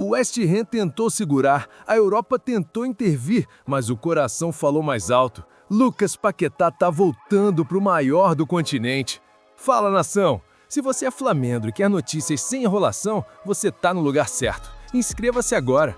O West Ham tentou segurar, a Europa tentou intervir, mas o coração falou mais alto. Lucas Paquetá tá voltando pro maior do continente. Fala, nação! Se você é Flamendro e quer notícias sem enrolação, você tá no lugar certo. Inscreva-se agora!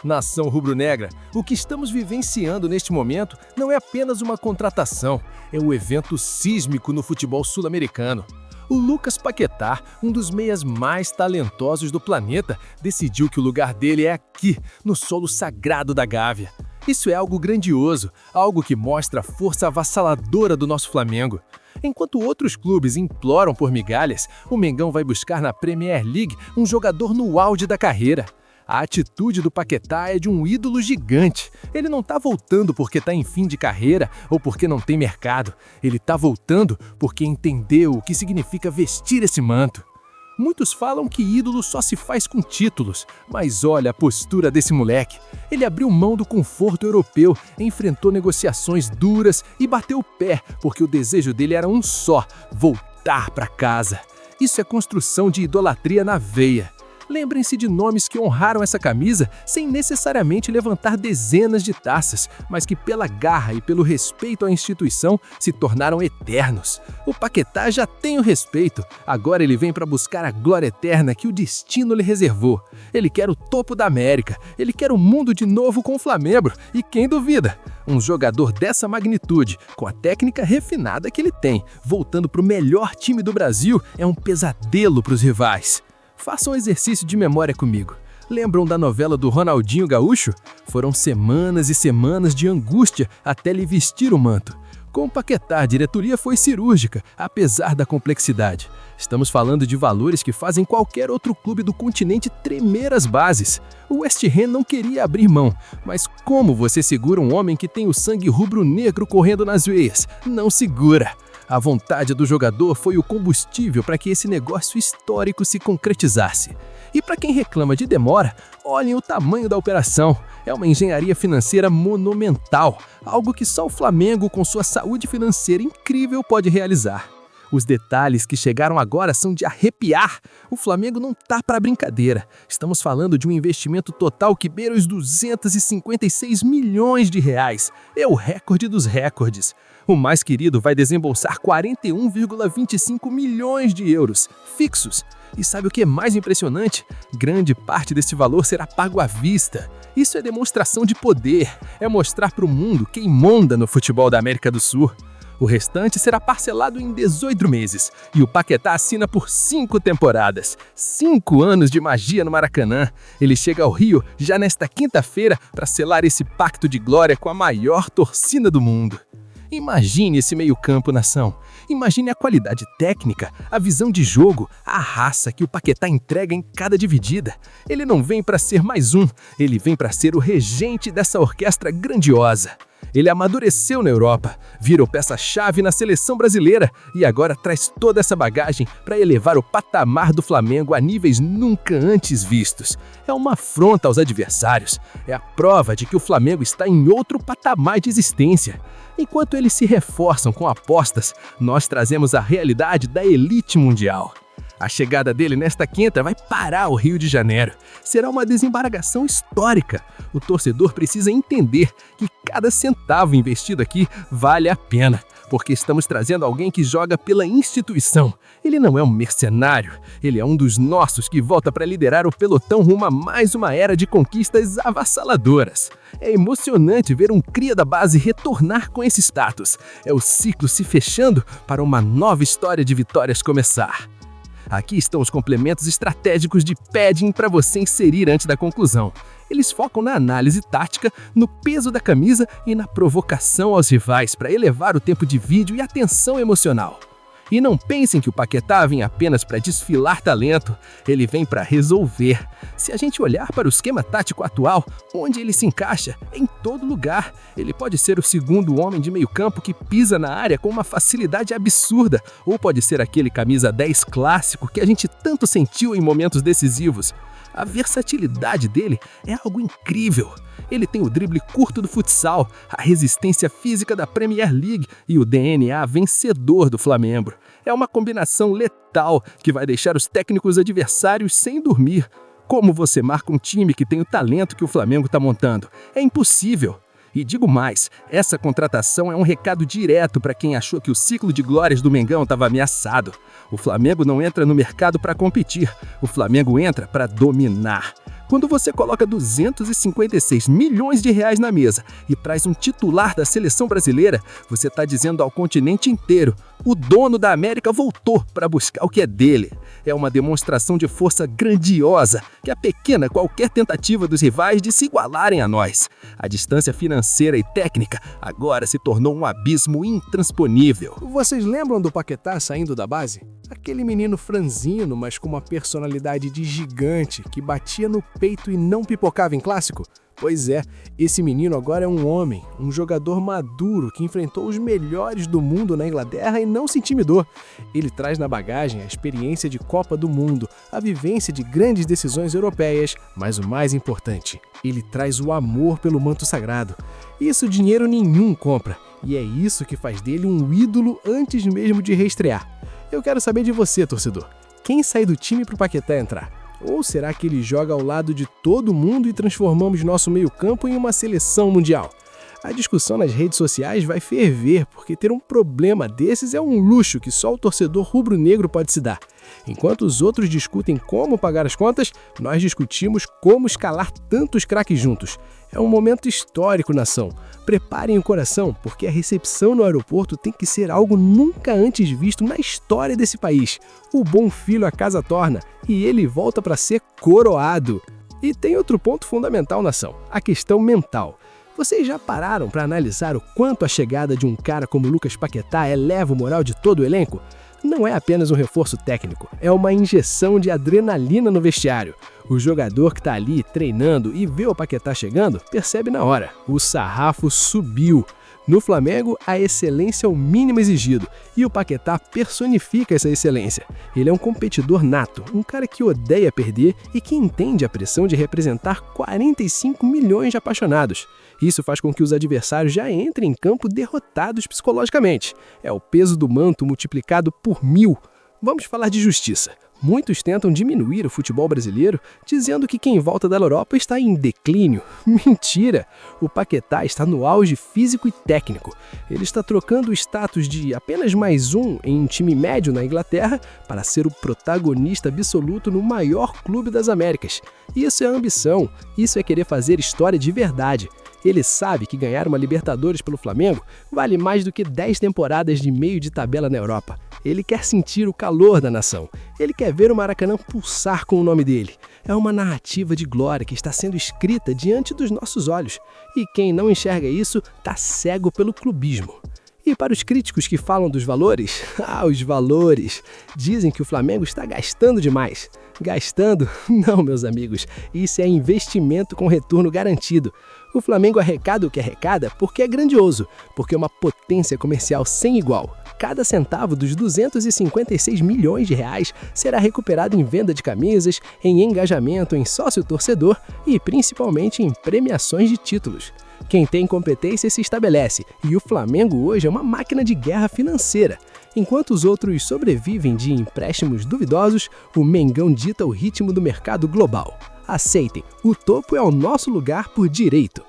Nação rubro-negra, o que estamos vivenciando neste momento não é apenas uma contratação, é um evento sísmico no futebol sul-americano. O Lucas Paquetá, um dos meias mais talentosos do planeta, decidiu que o lugar dele é aqui, no solo sagrado da Gávea. Isso é algo grandioso, algo que mostra a força avassaladora do nosso Flamengo. Enquanto outros clubes imploram por migalhas, o Mengão vai buscar na Premier League um jogador no auge da carreira. A atitude do Paquetá é de um ídolo gigante. Ele não tá voltando porque está em fim de carreira ou porque não tem mercado. Ele tá voltando porque entendeu o que significa vestir esse manto. Muitos falam que ídolo só se faz com títulos, mas olha a postura desse moleque. Ele abriu mão do conforto europeu, enfrentou negociações duras e bateu o pé, porque o desejo dele era um só: voltar para casa. Isso é construção de idolatria na veia. Lembrem-se de nomes que honraram essa camisa sem necessariamente levantar dezenas de taças, mas que pela garra e pelo respeito à instituição se tornaram eternos. O Paquetá já tem o respeito, agora ele vem para buscar a glória eterna que o destino lhe reservou. Ele quer o topo da América, ele quer o mundo de novo com o Flamengo, e quem duvida? Um jogador dessa magnitude, com a técnica refinada que ele tem, voltando para o melhor time do Brasil, é um pesadelo para os rivais. Façam um exercício de memória comigo. Lembram da novela do Ronaldinho Gaúcho? Foram semanas e semanas de angústia até lhe vestir o manto. Com o Paquetá, a diretoria foi cirúrgica, apesar da complexidade. Estamos falando de valores que fazem qualquer outro clube do continente tremer as bases. O West Ham não queria abrir mão, mas como você segura um homem que tem o sangue rubro-negro correndo nas veias? Não segura! A vontade do jogador foi o combustível para que esse negócio histórico se concretizasse. E para quem reclama de demora, olhem o tamanho da operação. É uma engenharia financeira monumental, algo que só o Flamengo, com sua saúde financeira incrível, pode realizar. Os detalhes que chegaram agora são de arrepiar. O Flamengo não tá para brincadeira. Estamos falando de um investimento total que beira os 256 milhões de reais. É o recorde dos recordes. O mais querido vai desembolsar 41,25 milhões de euros, fixos. E sabe o que é mais impressionante? Grande parte desse valor será pago à vista. Isso é demonstração de poder. É mostrar para o mundo quem manda no futebol da América do Sul. O restante será parcelado em 18 meses e o Paquetá assina por 5 temporadas. 5 anos de magia no Maracanã. Ele chega ao Rio já nesta quinta-feira para selar esse pacto de glória com a maior torcida do mundo. Imagine esse meio-campo, nação. Imagine a qualidade técnica, a visão de jogo, a raça que o Paquetá entrega em cada dividida. Ele não vem para ser mais um, ele vem para ser o regente dessa orquestra grandiosa. Ele amadureceu na Europa, virou peça-chave na seleção brasileira e agora traz toda essa bagagem para elevar o patamar do Flamengo a níveis nunca antes vistos. É uma afronta aos adversários, é a prova de que o Flamengo está em outro patamar de existência. Enquanto eles se reforçam com apostas, nós trazemos a realidade da elite mundial. A chegada dele nesta quinta vai parar o Rio de Janeiro. Será uma desembargação histórica. O torcedor precisa entender que cada centavo investido aqui vale a pena, porque estamos trazendo alguém que joga pela instituição. Ele não é um mercenário, ele é um dos nossos que volta para liderar o pelotão rumo a mais uma era de conquistas avassaladoras. É emocionante ver um cria da base retornar com esse status. É o ciclo se fechando para uma nova história de vitórias começar. Aqui estão os complementos estratégicos de padding para você inserir antes da conclusão. Eles focam na análise tática, no peso da camisa e na provocação aos rivais para elevar o tempo de vídeo e a tensão emocional. E não pensem que o Paquetá vem apenas para desfilar talento, ele vem para resolver. Se a gente olhar para o esquema tático atual, onde ele se encaixa, em todo lugar. Ele pode ser o segundo homem de meio campo que pisa na área com uma facilidade absurda, ou pode ser aquele camisa 10 clássico que a gente tanto sentiu em momentos decisivos. A versatilidade dele é algo incrível. Ele tem o drible curto do futsal, a resistência física da Premier League e o DNA vencedor do Flamengo. É uma combinação letal que vai deixar os técnicos adversários sem dormir. Como você marca um time que tem o talento que o Flamengo está montando? É impossível. E digo mais, essa contratação é um recado direto para quem achou que o ciclo de glórias do Mengão estava ameaçado. O Flamengo não entra no mercado para competir, o Flamengo entra para dominar. Quando você coloca 256 milhões de reais na mesa e traz um titular da seleção brasileira, você está dizendo ao continente inteiro: o dono da América voltou para buscar o que é dele. É uma demonstração de força grandiosa que apequena qualquer tentativa dos rivais de se igualarem a nós. A distância financeira e técnica agora se tornou um abismo intransponível. Vocês lembram do Paquetá saindo da base? Aquele menino franzino, mas com uma personalidade de gigante, que batia no peito e não pipocava em clássico? Pois é, esse menino agora é um homem, um jogador maduro que enfrentou os melhores do mundo na Inglaterra e não se intimidou. Ele traz na bagagem a experiência de Copa do Mundo, a vivência de grandes decisões europeias, mas o mais importante, ele traz o amor pelo manto sagrado. Isso dinheiro nenhum compra, e é isso que faz dele um ídolo antes mesmo de reestrear. Eu quero saber de você, torcedor. Quem sai do time pro Paquetá entrar? Ou será que ele joga ao lado de todo mundo e transformamos nosso meio-campo em uma seleção mundial? A discussão nas redes sociais vai ferver, porque ter um problema desses é um luxo que só o torcedor rubro-negro pode se dar. Enquanto os outros discutem como pagar as contas, nós discutimos como escalar tantos craques juntos. É um momento histórico, nação. Preparem o coração, porque a recepção no aeroporto tem que ser algo nunca antes visto na história desse país. O bom filho a casa torna, e ele volta para ser coroado. E tem outro ponto fundamental, nação: a questão mental. Vocês já pararam para analisar o quanto a chegada de um cara como Lucas Paquetá eleva o moral de todo o elenco? Não é apenas um reforço técnico, é uma injeção de adrenalina no vestiário. O jogador que está ali treinando e vê o Paquetá chegando, percebe na hora: o sarrafo subiu. No Flamengo, a excelência é o mínimo exigido, e o Paquetá personifica essa excelência. Ele é um competidor nato, um cara que odeia perder e que entende a pressão de representar 45 milhões de apaixonados. Isso faz com que os adversários já entrem em campo derrotados psicologicamente. É o peso do manto multiplicado por 1000. Vamos falar de justiça. Muitos tentam diminuir o futebol brasileiro, dizendo que quem volta da Europa está em declínio. Mentira! O Paquetá está no auge físico e técnico. Ele está trocando o status de apenas mais um em um time médio na Inglaterra para ser o protagonista absoluto no maior clube das Américas. Isso é ambição, isso é querer fazer história de verdade. Ele sabe que ganhar uma Libertadores pelo Flamengo vale mais do que 10 temporadas de meio de tabela na Europa. Ele quer sentir o calor da nação. Ele quer ver o Maracanã pulsar com o nome dele. É uma narrativa de glória que está sendo escrita diante dos nossos olhos. E quem não enxerga isso está cego pelo clubismo. E para os críticos que falam dos valores, os valores! Dizem que o Flamengo está gastando demais. Gastando? Não, meus amigos. Isso é investimento com retorno garantido. O Flamengo arrecada o que arrecada porque é grandioso, porque é uma potência comercial sem igual. Cada centavo dos 256 milhões de reais será recuperado em venda de camisas, em engajamento em sócio-torcedor e principalmente em premiações de títulos. Quem tem competência se estabelece, e o Flamengo hoje é uma máquina de guerra financeira. Enquanto os outros sobrevivem de empréstimos duvidosos, o Mengão dita o ritmo do mercado global. Aceitem, o topo é o nosso lugar por direito.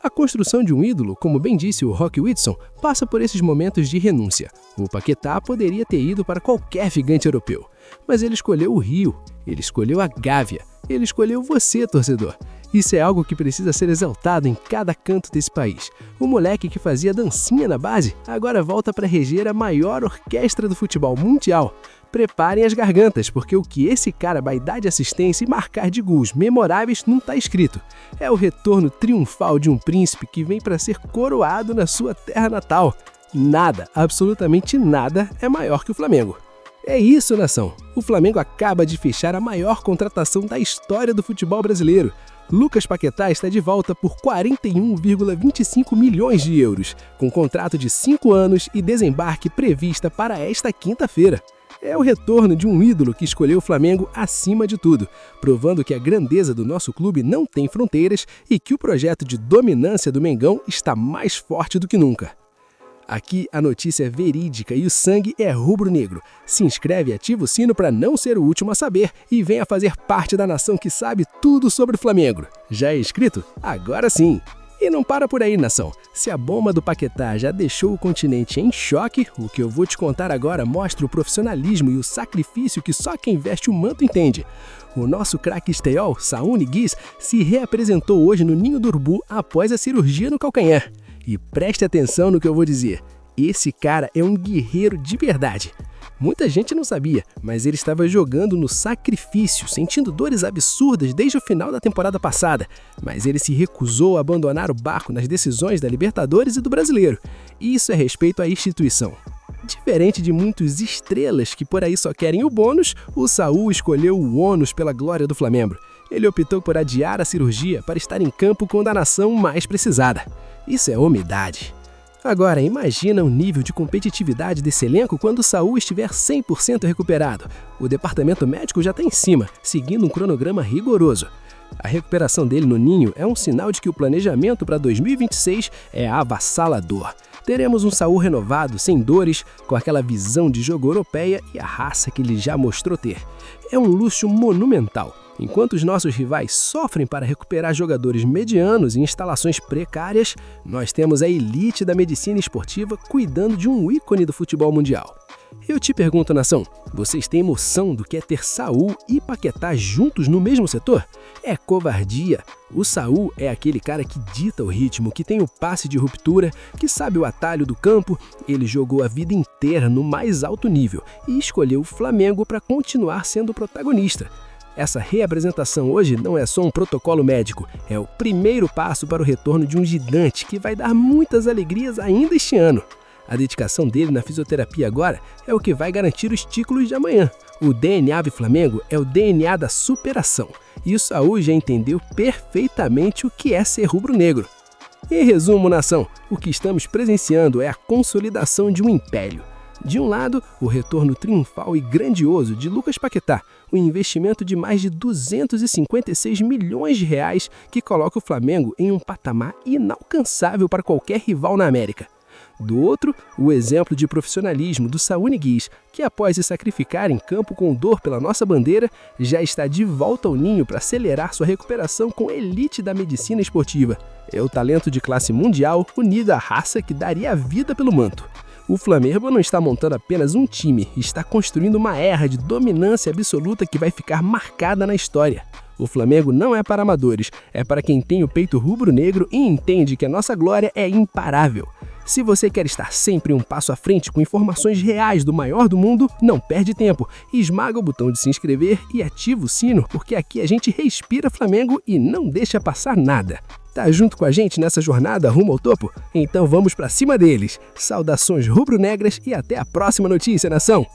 A construção de um ídolo, como bem disse o Rock Whitson, passa por esses momentos de renúncia. O Paquetá poderia ter ido para qualquer gigante europeu, mas ele escolheu o Rio, ele escolheu a Gávea, ele escolheu você, torcedor. Isso é algo que precisa ser exaltado em cada canto desse país. O moleque que fazia dancinha na base agora volta para reger a maior orquestra do futebol mundial. Preparem as gargantas, porque o que esse cara vai dar de assistência e marcar de gols memoráveis não está escrito. É o retorno triunfal de um príncipe que vem para ser coroado na sua terra natal. Nada, absolutamente nada, é maior que o Flamengo. É isso, nação! O Flamengo acaba de fechar a maior contratação da história do futebol brasileiro. Lucas Paquetá está de volta por 41,25 milhões de euros, com contrato de 5 anos e desembarque prevista para esta quinta-feira. É o retorno de um ídolo que escolheu o Flamengo acima de tudo, provando que a grandeza do nosso clube não tem fronteiras e que o projeto de dominância do Mengão está mais forte do que nunca. Aqui a notícia é verídica e o sangue é rubro-negro. Se inscreve e ativa o sino para não ser o último a saber e venha fazer parte da nação que sabe tudo sobre o Flamengo. Já é inscrito? Agora sim! E não para por aí, nação. Se a bomba do Paquetá já deixou o continente em choque, o que eu vou te contar agora mostra o profissionalismo e o sacrifício que só quem veste o manto entende. O nosso craque espanhol, Saúl Ñíguez, se reapresentou hoje no Ninho do Urubu após a cirurgia no calcanhar. E preste atenção no que eu vou dizer. Esse cara é um guerreiro de verdade. Muita gente não sabia, mas ele estava jogando no sacrifício, sentindo dores absurdas desde o final da temporada passada. Mas ele se recusou a abandonar o barco nas decisões da Libertadores e do Brasileiro. Isso é respeito à instituição. Diferente de muitos estrelas que por aí só querem o bônus, o Saúl escolheu o ônus pela glória do Flamengo. Ele optou por adiar a cirurgia para estar em campo quando a nação mais precisada. Isso é humildade. Agora, imagina o nível de competitividade desse elenco quando o Saúl estiver 100% recuperado. O departamento médico já está em cima, seguindo um cronograma rigoroso. A recuperação dele no Ninho é um sinal de que o planejamento para 2026 é avassalador. Teremos um Saúl renovado, sem dores, com aquela visão de jogo europeia e a raça que ele já mostrou ter. É um luxo monumental. Enquanto os nossos rivais sofrem para recuperar jogadores medianos em instalações precárias, nós temos a elite da medicina esportiva cuidando de um ícone do futebol mundial. Eu te pergunto, nação, vocês têm noção do que é ter Saúl e Paquetá juntos no mesmo setor? É covardia. O Saúl é aquele cara que dita o ritmo, que tem o passe de ruptura, que sabe o atalho do campo. Ele jogou a vida inteira no mais alto nível e escolheu o Flamengo para continuar sendo protagonista. Essa reapresentação hoje não é só um protocolo médico, é o primeiro passo para o retorno de um gigante que vai dar muitas alegrias ainda este ano. A dedicação dele na fisioterapia agora é o que vai garantir os títulos de amanhã. O DNA do Flamengo é o DNA da superação, e o Saúl já entendeu perfeitamente o que é ser rubro-negro. Em resumo, nação, o que estamos presenciando é a consolidação de um império. De um lado, o retorno triunfal e grandioso de Lucas Paquetá, o investimento de mais de 256 milhões de reais que coloca o Flamengo em um patamar inalcançável para qualquer rival na América. Do outro, o exemplo de profissionalismo do Saúl Ñíguez, que após se sacrificar em campo com dor pela nossa bandeira, já está de volta ao ninho para acelerar sua recuperação com a elite da medicina esportiva. É o talento de classe mundial unido à raça que daria a vida pelo manto. O Flamengo não está montando apenas um time, está construindo uma era de dominância absoluta que vai ficar marcada na história. O Flamengo não é para amadores, é para quem tem o peito rubro-negro e entende que a nossa glória é imparável. Se você quer estar sempre um passo à frente com informações reais do maior do mundo, não perde tempo. Esmaga o botão de se inscrever e ativa o sino, porque aqui a gente respira Flamengo e não deixa passar nada. Tá junto com a gente nessa jornada rumo ao topo? Então vamos pra cima deles. Saudações rubro-negras e até a próxima notícia, nação!